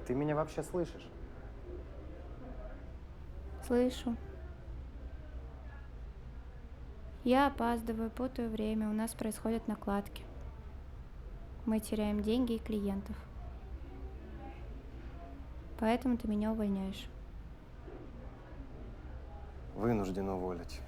Ты меня вообще слышишь? Слышу. Я опаздываю, путаю время, у нас происходят накладки. Мы теряем деньги и клиентов. Поэтому ты меня увольняешь. Вынужден уволить.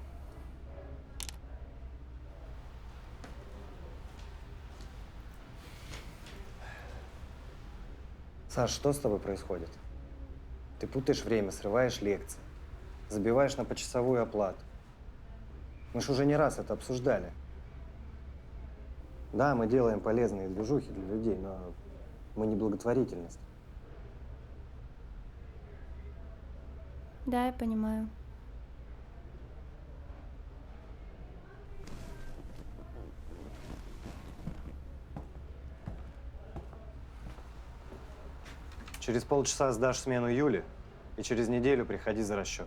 Саш, что с тобой происходит? Ты путаешь время, срываешь лекции, забиваешь на почасовую оплату. Мы же уже не раз это обсуждали. Да, мы делаем полезные движухи для людей, но мы не благотворительность. Да, я понимаю. Через полчаса сдашь смену Юле, и через неделю приходи за расчет.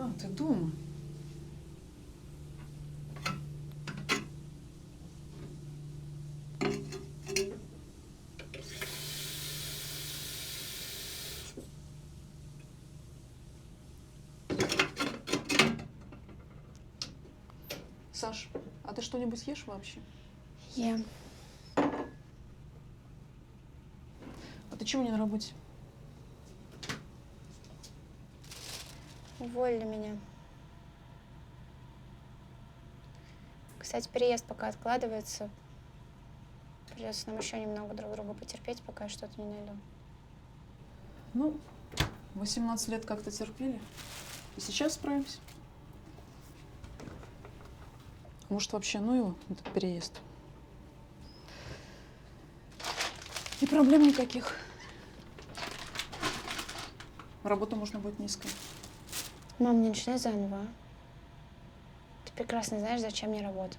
А, ты дома? Саш, а ты что-нибудь ешь вообще? Ем. А ты чего не на работе? Уволили меня. Кстати, переезд пока откладывается. Придется нам еще немного друг друга потерпеть, пока я что-то не найду. Ну, 18 лет как-то терпели. И сейчас справимся. Может, вообще, ну его, этот переезд. И проблем никаких. Работу можно будет не искать. Мам, не начинай заново, а? Ты прекрасно знаешь, зачем мне работа.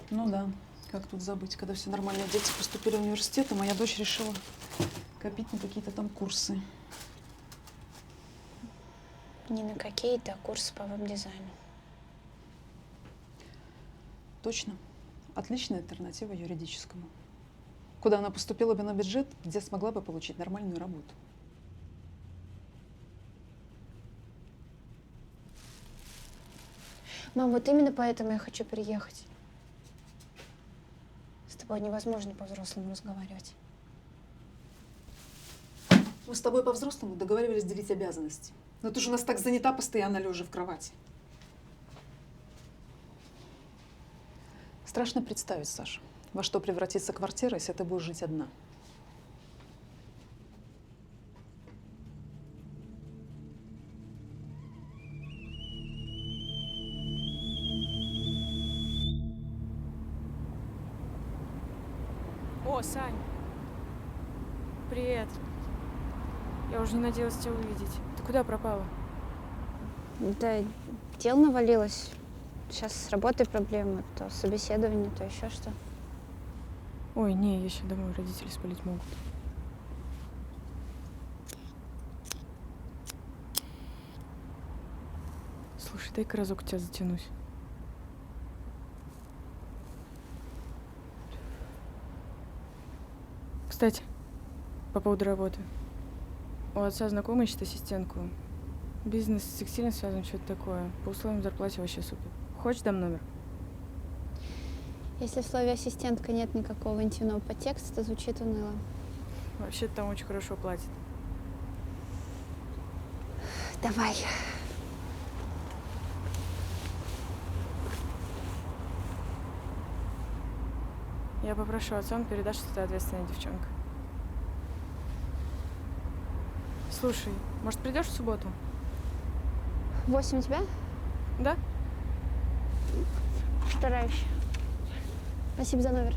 Ну да, как тут забыть, когда все нормальные дети поступили в университет, а моя дочь решила копить на какие-то там курсы. Не на какие-то курсы по веб-дизайну. Точно. Отличная альтернатива юридическому. Куда она поступила бы на бюджет, где смогла бы получить нормальную работу. Мам, вот именно поэтому я хочу переехать. С тобой невозможно по-взрослому разговаривать. Мы с тобой по-взрослому договаривались делить обязанности. Но ты же у нас так занята постоянно лежа в кровати. Страшно представить, Саша, во что превратится квартира, если ты будешь жить одна. О, Сань. Привет. Я уже не надеялась тебя увидеть. Ты Куда пропала? Да, дел навалилось. Сейчас с работой проблемы, то собеседование, то еще что. Ой, не, я сейчас домой, родители спалить могут. Слушай, дай-ка разок у тебя затянусь. Кстати, по поводу работы. У отца знакомый ищет ассистентку. Бизнес с текстилем связан, что-то такое. По условиям зарплате вообще супер. Хочешь, дам номер? Если в слове ассистентка нет никакого интимного подтекста, то звучит уныло. Вообще-то там очень хорошо платят. Давай. Я попрошу отца, он передаст, что ты ответственная девчонка. Слушай, может, придешь в субботу? 8 у тебя? Да? Стараюсь. Спасибо за номер.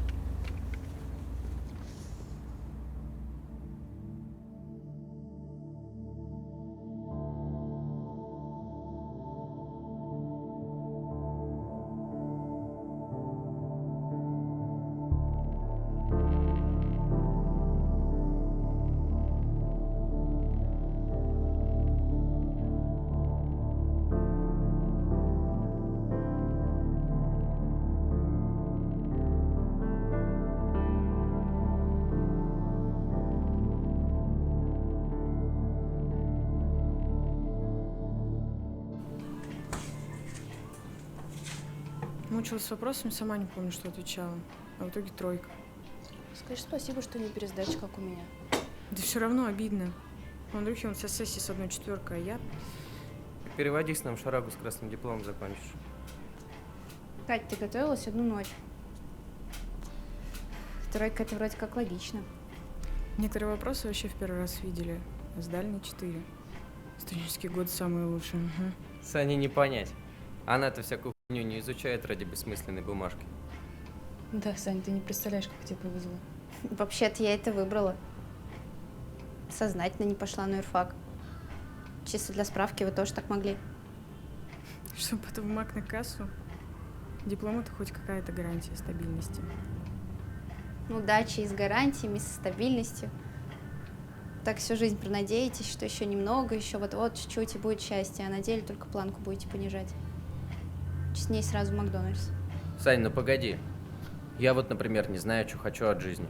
Мучилась с вопросами, сама не помню, что отвечала. А в итоге 3. Скажи спасибо, что не пересдача, как у меня. Да все равно обидно. У Андрюхи он со сессии с 1/4, а я... Переводи с нам шарагу с красным дипломом закончишь. Кать, ты готовилась 1 ночь. 3 это вроде как логично. Некоторые вопросы вообще в первый раз видели. А сдали на 4. Студенческий год самый лучший. Угу. Сане не понять. Она-то всякую хуйню не изучает ради бессмысленной бумажки. Да, Сань, ты не представляешь, как тебе повезло. Вообще-то я это выбрала. Сознательно не пошла на юрфак. Чисто для справки, вы тоже так могли. Чтобы потом в МАК на кассу. Диплом — это хоть какая-то гарантия стабильности. Ну, удачи и с гарантиями, со стабильностью. Так всю жизнь пронадеетесь, что еще немного, еще вот-вот чуть-чуть и будет счастье, а на деле только планку будете понижать. Честнее сразу в Макдональдс. Сань, ну погоди. Я вот, например, не знаю, что хочу от жизни.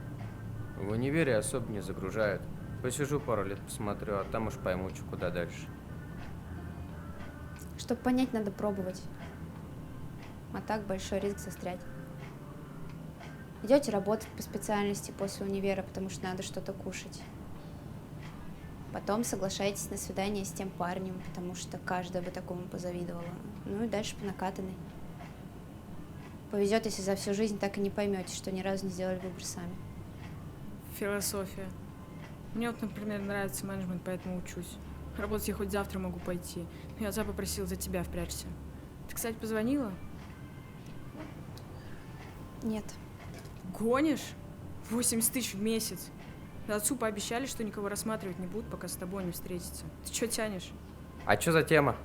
В универе особо не загружают. Посижу пару лет, посмотрю, а там уж пойму, что куда дальше. Чтобы понять, надо пробовать. А так большой риск застрять. Идете работать по специальности после универа, потому что надо что-то кушать. Потом соглашаетесь на свидание с тем парнем, потому что каждая бы такому позавидовала. Ну и дальше по накатанной. Повезет, если за всю жизнь так и не поймете, что ни разу не сделали выбор сами. Философия. Мне вот, например, нравится менеджмент, поэтому учусь. Работать я хоть завтра могу пойти. Но я отца попросила за тебя впрячься. Ты, кстати, позвонила? Нет. Гонишь? 80 тысяч в месяц. Да отцу пообещали, что никого рассматривать не будут, пока с тобой не встретятся. Ты что тянешь? А что за тема?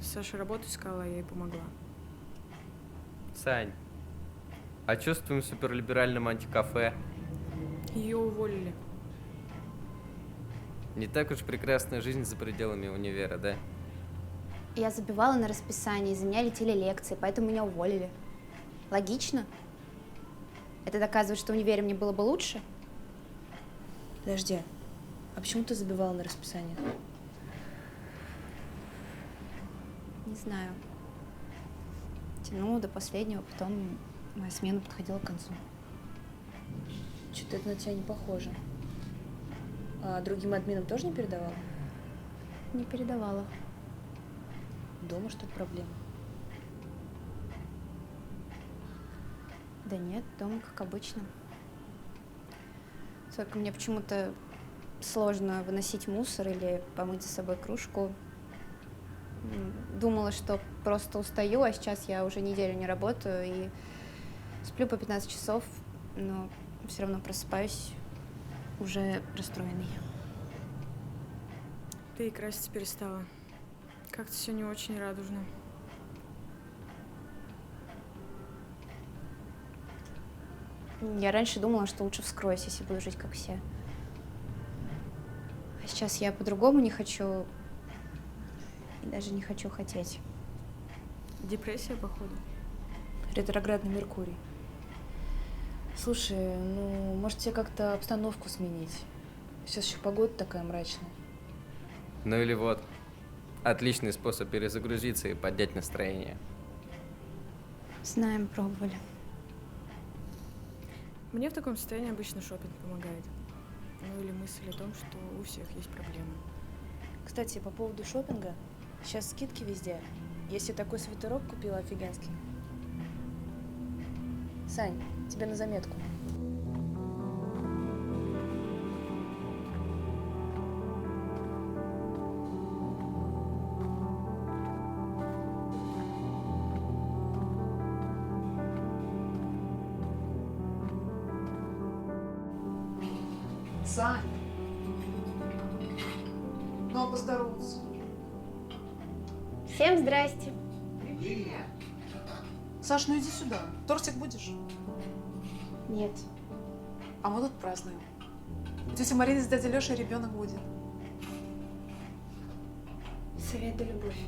Саша работу искала, я ей помогла. Сань, а что с твоим суперлиберальным антикафе? Ее уволили. Не так уж прекрасная жизнь за пределами универа, да? Я забивала на расписание, из-за меня летели лекции, поэтому меня уволили. Логично? Это доказывает, что в универе мне было бы лучше? Подожди, а почему ты забивала на расписание? Не знаю. Тянула до последнего, потом моя смена подходила к концу. Что-то это на тебя не похоже. А другим админам тоже не передавала? Не передавала. Дома что-то проблема. Да нет, дома как обычно. Только мне почему-то сложно выносить мусор или помыть за собой кружку. Думала, что просто устаю, а сейчас я уже неделю не работаю и сплю по 15 часов, но все равно просыпаюсь уже расстроенной. Ты и краситься перестала. Как-то все не очень радужно. Я раньше думала, что лучше вскроюсь, если буду жить как все. А сейчас я по-другому не хочу. И даже не хочу хотеть. Депрессия, походу. Ретроградный Меркурий. Слушай, ну, может тебе как-то обстановку сменить? Сейчас еще погода такая мрачная. Ну или вот. Отличный способ перезагрузиться и поднять настроение. Знаем, пробовали. Мне в таком состоянии обычно шопинг помогает. Ну или мысль о том, что у всех есть проблемы. Кстати, по поводу шопинга. Сейчас скидки везде. Если такой свитерок купила офигенский. Сань, тебе на заметку. Сань, ну а поздороваться? Всем здрасте. Привет. Саш, ну иди сюда. Тортик будешь? Нет. А мы тут празднуем. У тети Марины с дядей Лешей ребенок будет. Совет да любовь.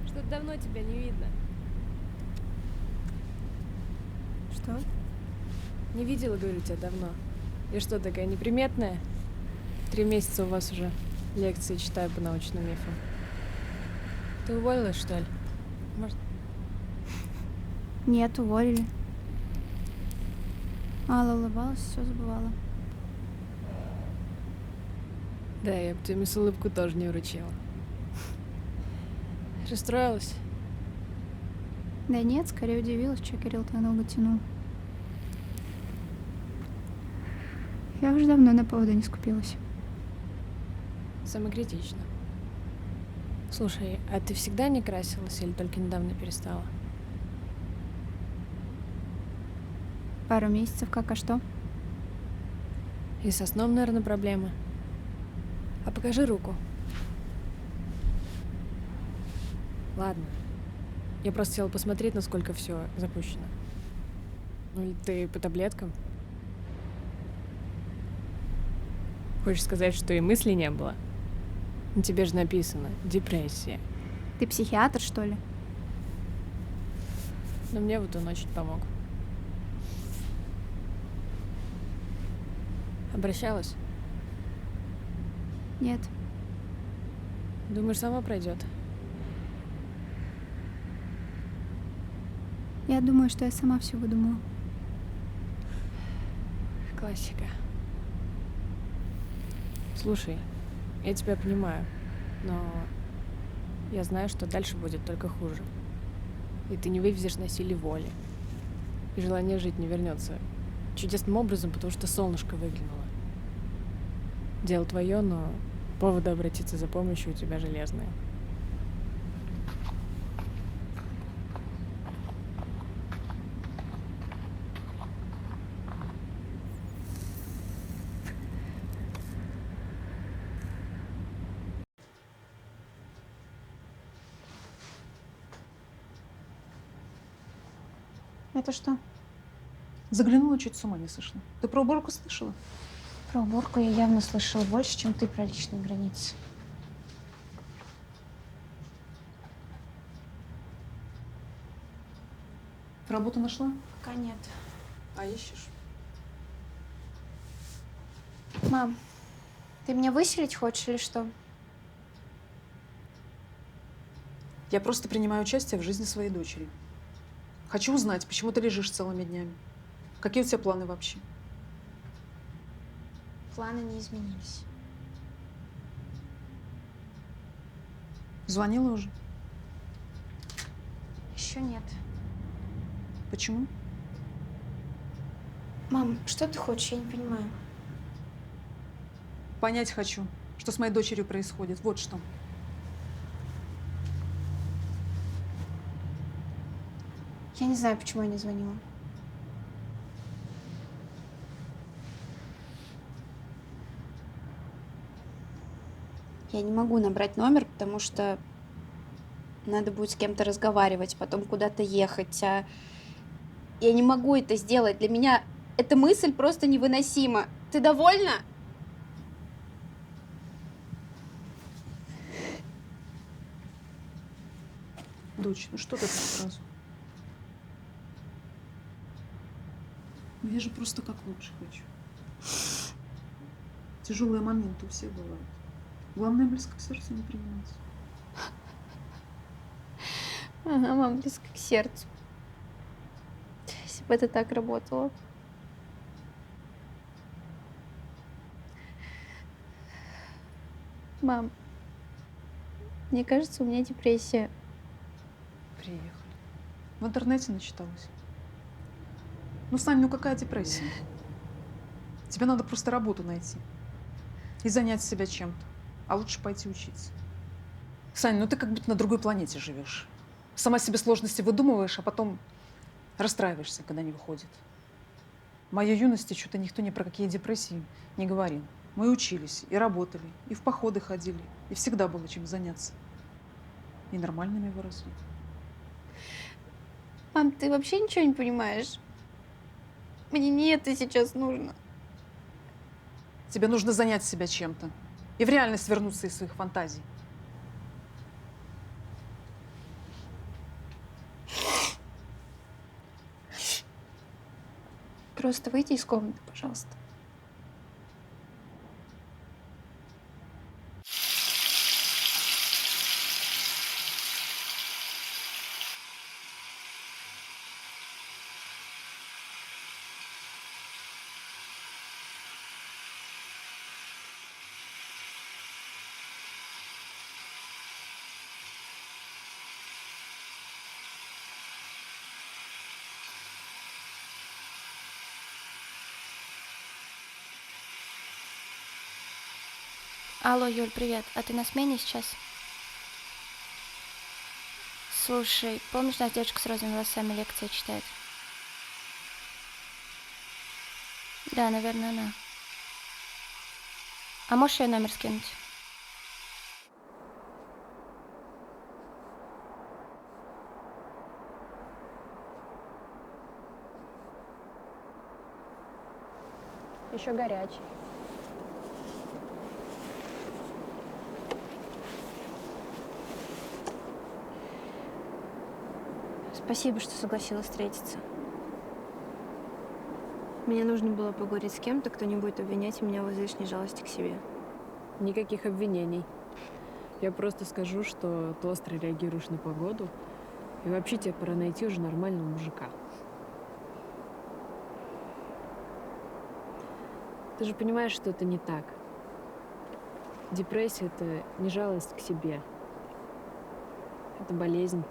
Что-то давно тебя не видно. Что? Не видела, говорю, тебя давно. Я что, такая неприметная? 3 месяца у вас уже лекции читаю по научным мифам. Ты уволилась, что ли? Может, Нет, уволили. Алла улыбалась, все забывала. да, я бы тебе мисс улыбку тоже не вручила. Расстроилась? Да нет, скорее удивилась, что Кирилл твою ногу тянул. Я уже давно на поводу не скупилась. Самокритично. Слушай, а ты всегда не красилась или только недавно перестала? Пару месяцев как, а что? И со сном, наверное, проблемы. А покажи руку. Ладно. Я просто хотела посмотреть, насколько все запущено. Ну или ты по таблеткам? Хочешь сказать, что и мыслей не было? На тебе же написано депрессия. Ты психиатр, что ли? Но мне вот он очень помог. Обращалась? Нет. Думаешь, сама пройдет? Я думаю, что я сама все выдумала. Классика. Слушай, я тебя понимаю, но я знаю, что дальше будет только хуже. И ты не вывезешь на силе воли. И желание жить не вернется чудесным образом, потому что солнышко выглянуло. Дело твое, но повода обратиться за помощью у тебя железные. Это что? Заглянула, чуть с ума не сошла. Ты про уборку слышала? Про уборку я явно слышала больше, чем ты про личные границы. Работу нашла? Пока нет. А ищешь? Мам, ты меня выселить хочешь или что? Я просто принимаю участие в жизни своей дочери. Хочу узнать, почему ты лежишь целыми днями. Какие у тебя планы вообще? Планы не изменились. Звонила уже? Еще нет. Почему? Мам, что ты хочешь? Я не понимаю. Понять хочу, что с моей дочерью происходит. Вот что. Я не знаю, почему я не звонила. Я не могу набрать номер, потому что надо будет с кем-то разговаривать, потом куда-то ехать. А я не могу это сделать. Для меня эта мысль просто невыносима. Ты довольна? Дочь, ну что ты так сразу? Ну я же просто как лучше хочу. Тяжелые моменты у всех бывают. Главное, близко к сердцу не принимать. Ага, мам, близко к сердцу. Если бы это так работало. Мам, мне кажется, у меня депрессия. Приехали. В интернете начиталась. Ну, Сань, ну какая депрессия? Тебе надо просто работу найти. И занять себя чем-то. А лучше пойти учиться. Сань, ну ты как будто на другой планете живешь. Сама себе сложности выдумываешь, а потом расстраиваешься, когда не выходит. В моей юности что-то никто ни про какие депрессии не говорил. Мы учились, и работали, и в походы ходили, и всегда было чем заняться. И нормальными выросли. Мам, ты вообще ничего не понимаешь? Мне не это сейчас нужно. Тебе нужно занять себя чем-то. И в реальность вернуться из своих фантазий. Просто выйди из комнаты, пожалуйста. Алло, Юль, привет. А ты на смене сейчас? Слушай, помнишь, у нас девочка с розовыми волосами лекции читает? Да, наверное, она. А можешь ее номер скинуть? Еще горячий. Спасибо, что согласилась встретиться. Мне нужно было поговорить с кем-то, кто не будет обвинять меня в излишней жалости к себе. Никаких обвинений. Я просто скажу, что ты остро реагируешь на погоду, и вообще тебе пора найти уже нормального мужика. Ты же понимаешь, что это не так. Депрессия — это не жалость к себе. Это болезнь.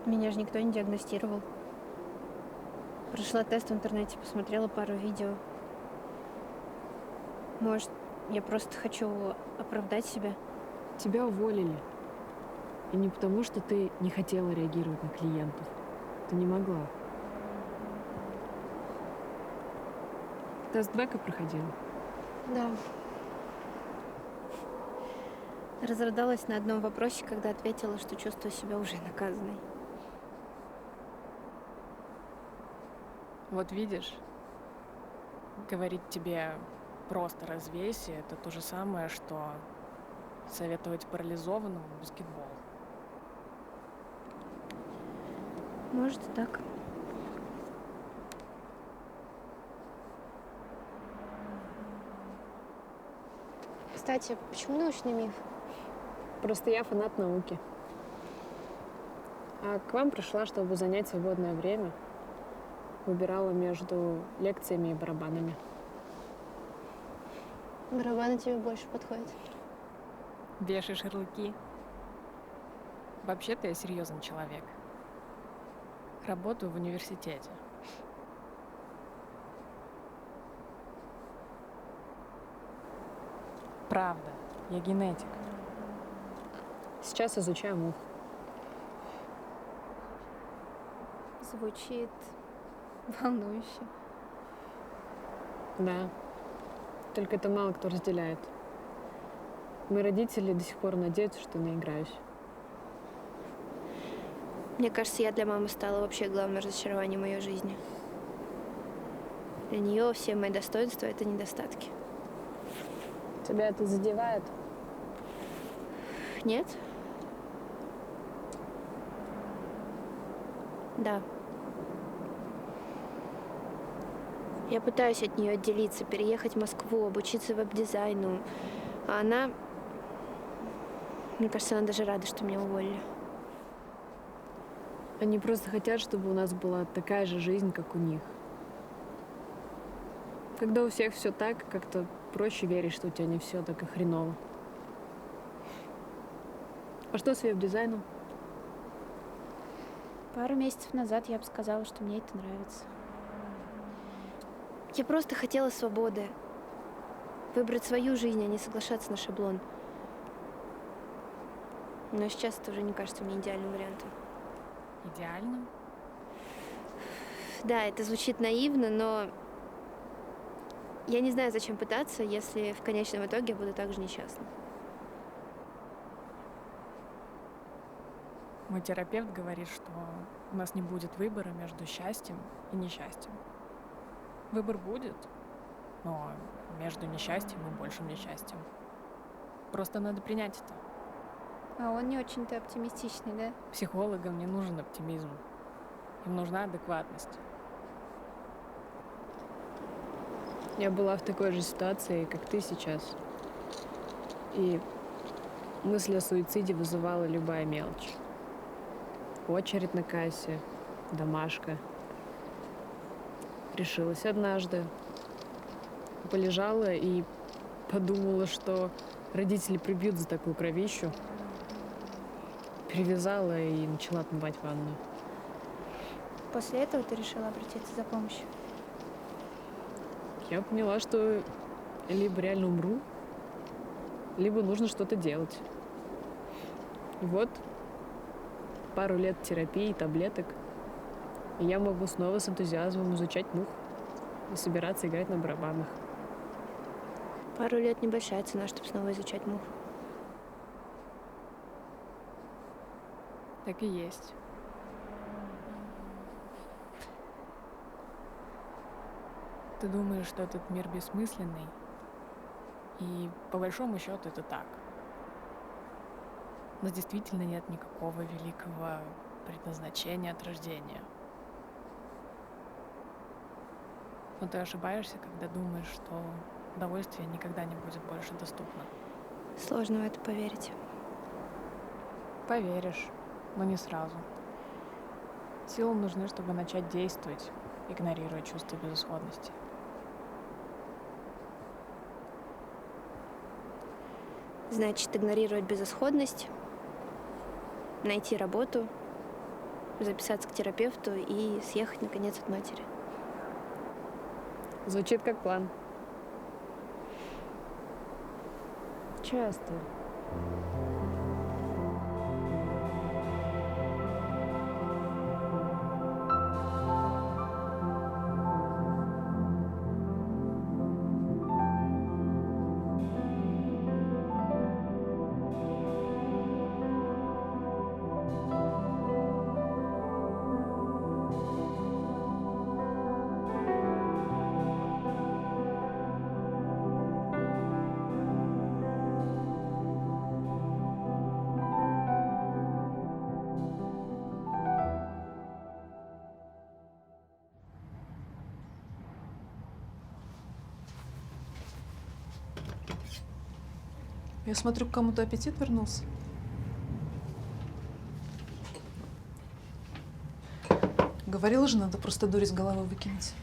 Меня же никто не диагностировал. Прошла тест в интернете, посмотрела пару видео. Может, я просто хочу оправдать себя? Тебя уволили. И не потому, что ты не хотела реагировать на клиентов. Ты не могла. Тест Бека проходила? Да. Разрыдалась на одном вопросе, когда ответила, что чувствую себя уже наказанной. Вот видишь, говорить тебе просто развейся, это то же самое, что советовать парализованному баскетбол. Может, и так. Кстати, почему научный миф? Просто я фанат науки. А к вам пришла, чтобы занять свободное время. Выбирала между лекциями и барабанами. Барабаны тебе больше подходят. Вешаешь ярлыки. Вообще-то я серьезный человек. Работаю в университете. Правда, я генетик. Сейчас изучаю мух. Звучит волнующе. Да. Только это мало кто разделяет. Мои родители до сих пор надеются, что наиграюсь. Мне кажется, я для мамы стала вообще главным разочарованием ее жизни. Для нее все мои достоинства — это недостатки. Тебя это задевает? Нет? Да. Я пытаюсь от нее отделиться, переехать в Москву, обучиться веб-дизайну. А она... Мне кажется, она даже рада, что меня уволили. Они просто хотят, чтобы у нас была такая же жизнь, как у них. Когда у всех все так, как-то проще верить, что у тебя не все так и хреново. А что с веб-дизайном? Пару месяцев назад я бы сказала, что мне это нравится. Я просто хотела свободы. Выбрать свою жизнь, а не соглашаться на шаблон. Но сейчас это уже не кажется мне идеальным вариантом. Идеальным? Да, это звучит наивно, но я не знаю, зачем пытаться, если в конечном итоге я буду так же несчастна. Мой терапевт говорит, что у нас не будет выбора между счастьем и несчастьем. Выбор будет, но между несчастьем и большим несчастьем. Просто надо принять это. А он не очень-то оптимистичный, да? Психологам не нужен оптимизм. Им нужна адекватность. Я была в такой же ситуации, как ты сейчас. И мысль о суициде вызывала любая мелочь. Очередь на кассе, домашка. Решилась однажды. Полежала и подумала, что родители прибьют за такую кровищу. Перевязала и начала отмывать ванную. После этого ты решила обратиться за помощью? Я поняла, что либо реально умру, либо нужно что-то делать. И вот пару лет терапии, таблеток, и я могу снова с энтузиазмом изучать мух и собираться играть на барабанах. Пару лет — небольшая цена, чтобы снова изучать мух. Так и есть. Ты думаешь, что этот мир бессмысленный, и по большому счету это так. У нас действительно нет никакого великого предназначения от рождения. Но ты ошибаешься, когда думаешь, что удовольствие никогда не будет больше доступно. Сложно в это поверить. Поверишь, но не сразу. Силы нужны, чтобы начать действовать, игнорируя чувство безысходности. Значит, игнорировать безысходность, найти работу, записаться к терапевту и съехать, наконец, от матери. Звучит как план. Часто. Я смотрю, к кому-то аппетит вернулся. Говорила же, надо просто дурь с головы выкинуть.